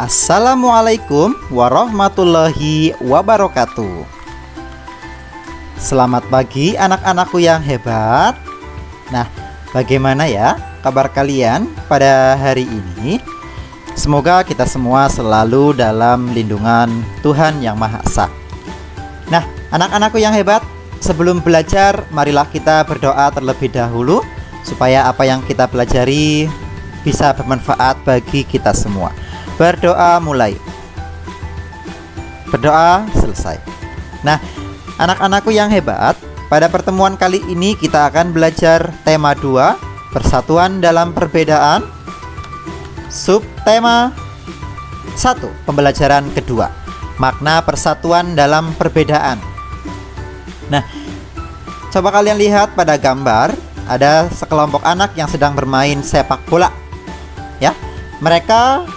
Assalamualaikum warahmatullahi wabarakatuh. Selamat pagi anak-anakku yang hebat. Nah, bagaimana ya kabar kalian pada hari ini? Semoga kita semua selalu dalam lindungan Tuhan Yang Maha Esa. Nah, anak-anakku yang hebat, sebelum belajar, marilah kita berdoa terlebih dahulu supaya apa yang kita pelajari bisa bermanfaat bagi kita semua. Berdoa mulai, berdoa selesai. Nah, anak-anakku yang hebat, pada pertemuan kali ini kita akan belajar tema 2, persatuan dalam perbedaan. Subtema 1, pembelajaran kedua, makna persatuan dalam perbedaan. Nah, coba kalian lihat pada gambar, ada sekelompok anak yang sedang bermain sepak bola. Ya, mereka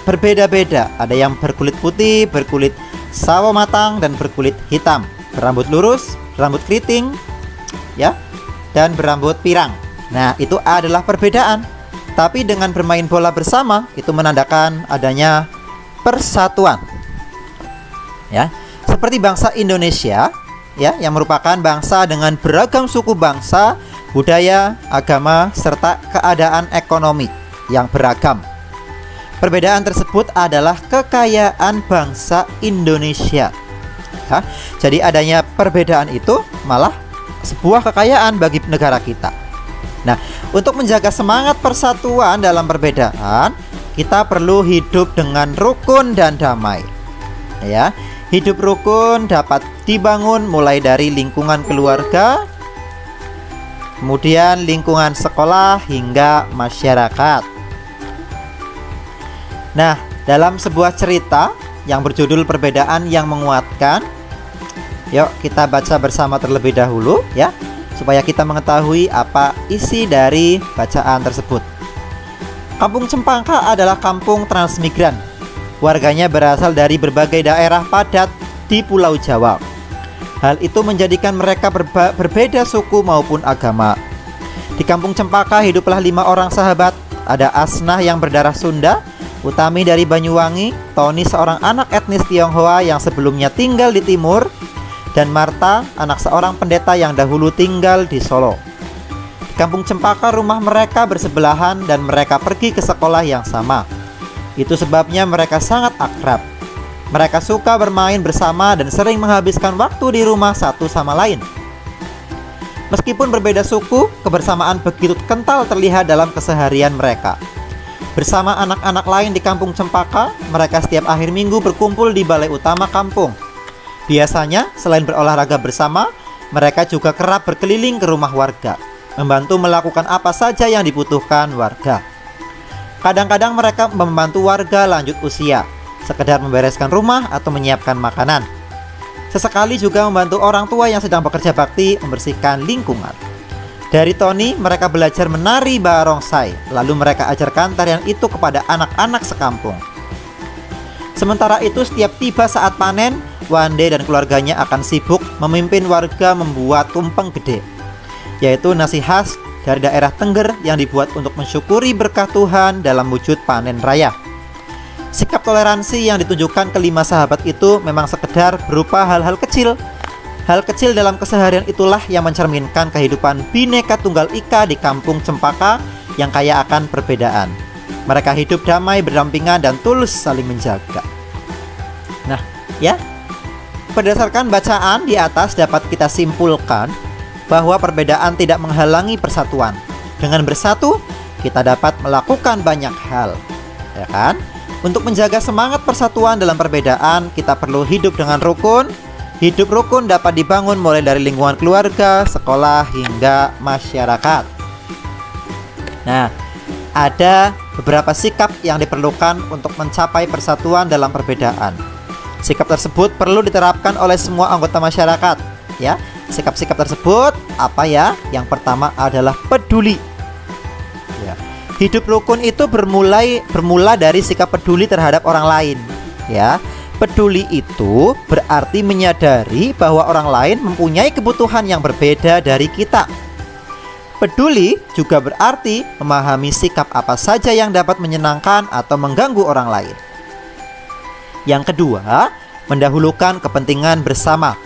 berbeda-beda. Ada yang berkulit putih, berkulit sawo matang, dan berkulit hitam, berambut lurus, berambut keriting, ya, dan berambut pirang. Nah, itu adalah perbedaan. Tapi dengan bermain bola bersama, itu menandakan adanya persatuan. Ya, seperti bangsa Indonesia, ya, yang merupakan bangsa dengan beragam suku bangsa, budaya, agama, serta keadaan ekonomi yang beragam. Perbedaan tersebut adalah kekayaan bangsa Indonesia. Ya, jadi adanya perbedaan itu malah sebuah kekayaan bagi negara kita. Nah, untuk menjaga semangat persatuan dalam perbedaan, kita perlu hidup dengan rukun dan damai. Ya, hidup rukun dapat dibangun mulai dari lingkungan keluarga, kemudian lingkungan sekolah hingga masyarakat. Nah, dalam sebuah cerita yang berjudul Perbedaan yang Menguatkan, yuk kita baca bersama terlebih dahulu ya, supaya kita mengetahui apa isi dari bacaan tersebut. Kampung Cempaka adalah kampung transmigran. Warganya berasal dari berbagai daerah padat di Pulau Jawa. Hal itu menjadikan mereka berbeda suku maupun agama. Di Kampung Cempaka hiduplah 5 orang sahabat. Ada Asnah yang berdarah Sunda, Utami dari Banyuwangi, Tony seorang anak etnis Tionghoa yang sebelumnya tinggal di timur, dan Marta, anak seorang pendeta yang dahulu tinggal di Solo. Di Kampung Cempaka rumah mereka bersebelahan dan mereka pergi ke sekolah yang sama. Itu sebabnya mereka sangat akrab. Mereka suka bermain bersama dan sering menghabiskan waktu di rumah satu sama lain. Meskipun berbeda suku, kebersamaan begitu kental terlihat dalam keseharian mereka. Bersama anak-anak lain di Kampung Cempaka, mereka setiap akhir minggu berkumpul di balai utama kampung. Biasanya, selain berolahraga bersama, mereka juga kerap berkeliling ke rumah warga, membantu melakukan apa saja yang dibutuhkan warga. Kadang-kadang mereka membantu warga lanjut usia, sekedar membereskan rumah atau menyiapkan makanan. Sesekali juga membantu orang tua yang sedang bekerja bakti membersihkan lingkungan. Dari Tony, mereka belajar menari barongsai, lalu mereka ajarkan tarian itu kepada anak-anak sekampung. Sementara itu, setiap tiba saat panen, Wande dan keluarganya akan sibuk memimpin warga membuat tumpeng gede, yaitu nasi khas dari daerah Tengger yang dibuat untuk mensyukuri berkah Tuhan dalam wujud panen raya. Sikap toleransi yang ditunjukkan kelima sahabat itu memang sekedar berupa hal-hal kecil. Hal kecil dalam keseharian itulah yang mencerminkan kehidupan Bhinneka Tunggal Ika di Kampung Cempaka yang kaya akan perbedaan. Mereka hidup damai, berdampingan, dan tulus saling menjaga. Nah, ya, berdasarkan bacaan di atas dapat kita simpulkan bahwa perbedaan tidak menghalangi persatuan. Dengan bersatu, kita dapat melakukan banyak hal, ya kan? Untuk menjaga semangat persatuan dalam perbedaan, kita perlu hidup dengan rukun. Hidup rukun dapat dibangun mulai dari lingkungan keluarga, sekolah, hingga masyarakat. Nah, ada beberapa sikap yang diperlukan untuk mencapai persatuan dalam perbedaan. Sikap tersebut perlu diterapkan oleh semua anggota masyarakat, ya. Sikap-sikap tersebut apa ya? Yang pertama adalah peduli. Ya. Hidup rukun itu bermula dari sikap peduli terhadap orang lain, ya. Peduli itu berarti menyadari bahwa orang lain mempunyai kebutuhan yang berbeda dari kita. Peduli juga berarti memahami sikap apa saja yang dapat menyenangkan atau mengganggu orang lain. Yang kedua, mendahulukan kepentingan bersama.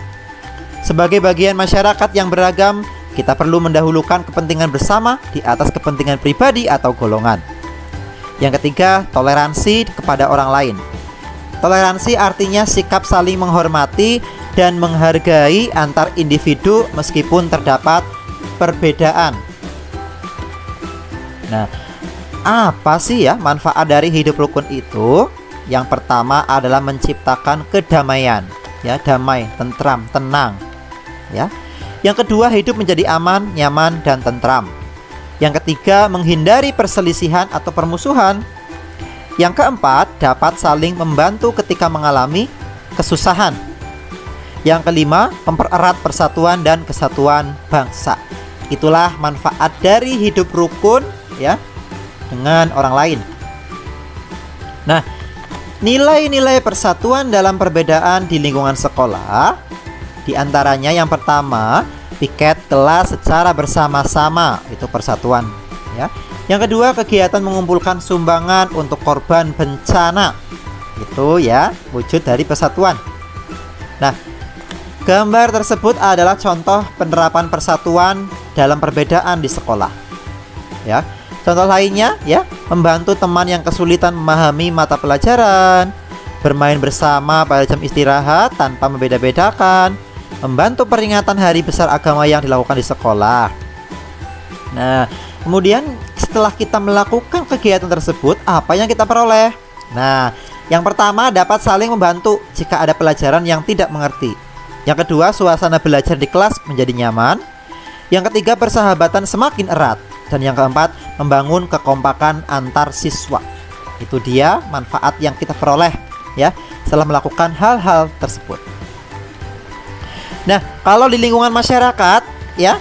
Sebagai bagian masyarakat yang beragam, kita perlu mendahulukan kepentingan bersama di atas kepentingan pribadi atau golongan. Yang ketiga, toleransi kepada orang lain. Toleransi artinya sikap saling menghormati dan menghargai antar individu meskipun terdapat perbedaan. Nah, apa sih ya manfaat dari hidup rukun itu? Yang pertama adalah menciptakan kedamaian, ya, damai, tentram, tenang, ya. Yang kedua, hidup menjadi aman, nyaman, dan tentram. Yang ketiga, menghindari perselisihan atau permusuhan. Yang keempat, dapat saling membantu ketika mengalami kesusahan. Yang kelima, mempererat persatuan dan kesatuan bangsa. Itulah manfaat dari hidup rukun, ya, dengan orang lain. Nah, nilai-nilai persatuan dalam perbedaan di lingkungan sekolah, di antaranya yang pertama, piket kelas secara bersama-sama, itu persatuan, ya. Yang kedua, kegiatan mengumpulkan sumbangan untuk korban bencana, itu ya wujud dari persatuan. Nah, gambar tersebut adalah contoh penerapan persatuan dalam perbedaan di sekolah, ya. Contoh lainnya, ya, membantu teman yang kesulitan memahami mata pelajaran, bermain bersama pada jam istirahat tanpa membeda-bedakan, membantu peringatan hari besar agama yang dilakukan di sekolah. Nah, kemudian setelah kita melakukan kegiatan tersebut, apa yang kita peroleh? Nah, yang pertama, dapat saling membantu jika ada pelajaran yang tidak mengerti. Yang kedua, suasana belajar di kelas menjadi nyaman. Yang ketiga, persahabatan semakin erat. Dan yang keempat, membangun kekompakan antar siswa. Itu dia manfaat yang kita peroleh, ya, setelah melakukan hal-hal tersebut. Nah, kalau di lingkungan masyarakat, ya,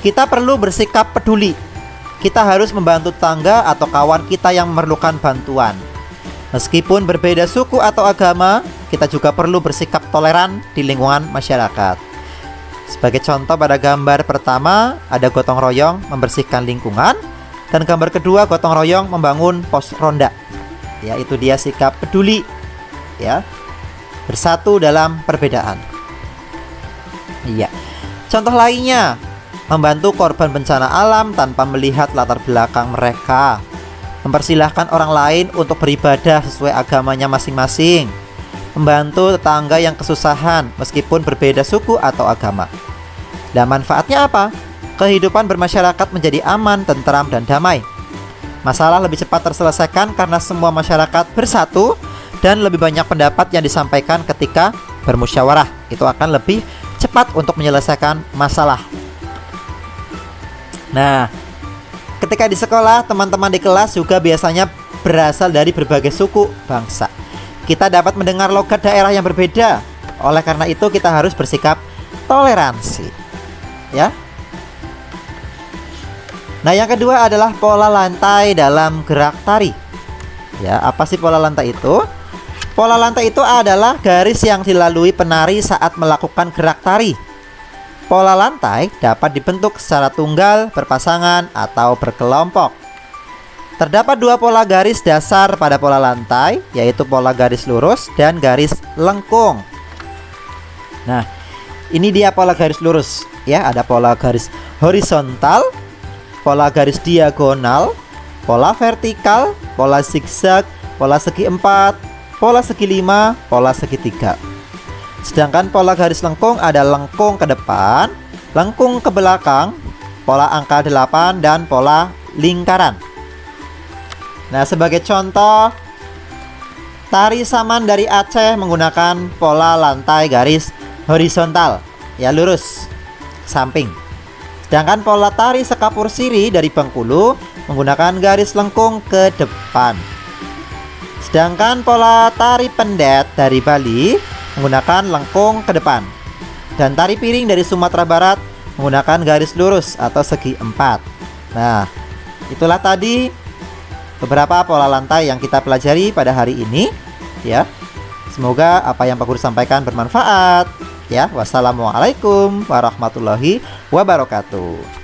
kita perlu bersikap peduli. Kita harus membantu tetangga atau kawan kita yang memerlukan bantuan. Meskipun berbeda suku atau agama, kita juga perlu bersikap toleran di lingkungan masyarakat. Sebagai contoh, pada gambar pertama ada gotong royong membersihkan lingkungan, dan gambar kedua gotong royong membangun pos ronda. Ya, itu dia sikap peduli, ya, bersatu dalam perbedaan. Iya. Contoh lainnya, membantu korban bencana alam tanpa melihat latar belakang mereka. Mempersilahkan orang lain untuk beribadah sesuai agamanya masing-masing. Membantu tetangga yang kesusahan meskipun berbeda suku atau agama. Dan manfaatnya apa? Kehidupan bermasyarakat menjadi aman, tentram, dan damai. Masalah lebih cepat terselesaikan karena semua masyarakat bersatu, dan lebih banyak pendapat yang disampaikan ketika bermusyawarah. Itu akan lebih cepat untuk menyelesaikan masalah. Nah, ketika di sekolah, teman-teman di kelas juga biasanya berasal dari berbagai suku bangsa. Kita dapat mendengar logat daerah yang berbeda. Oleh karena itu, kita harus bersikap toleransi, ya. Nah, yang kedua adalah pola lantai dalam gerak tari. Ya, apa sih pola lantai itu? Pola lantai itu adalah garis yang dilalui penari saat melakukan gerak tari. Pola lantai dapat dibentuk secara tunggal, berpasangan, atau berkelompok. Terdapat dua pola garis dasar pada pola lantai, yaitu pola garis lurus dan garis lengkung. Nah, ini dia pola garis lurus, ya. Ada pola garis horizontal, pola garis diagonal, pola vertikal, pola zigzag, pola segi empat, pola segi lima, pola segitiga. Sedangkan pola garis lengkung ada lengkung ke depan, lengkung ke belakang, pola angka 8, dan pola lingkaran. Nah, sebagai contoh, tari saman dari Aceh menggunakan pola lantai garis horizontal, ya, lurus samping. Sedangkan pola tari sekapur siri dari Bengkulu menggunakan garis lengkung ke depan. Sedangkan pola tari pendet dari Bali menggunakan lengkung ke depan. Dan tari piring dari Sumatera Barat menggunakan garis lurus atau segi empat. Nah, itulah tadi beberapa pola lantai yang kita pelajari pada hari ini, ya. Semoga apa yang Pak Guru sampaikan bermanfaat, ya. Wassalamualaikum warahmatullahi wabarakatuh.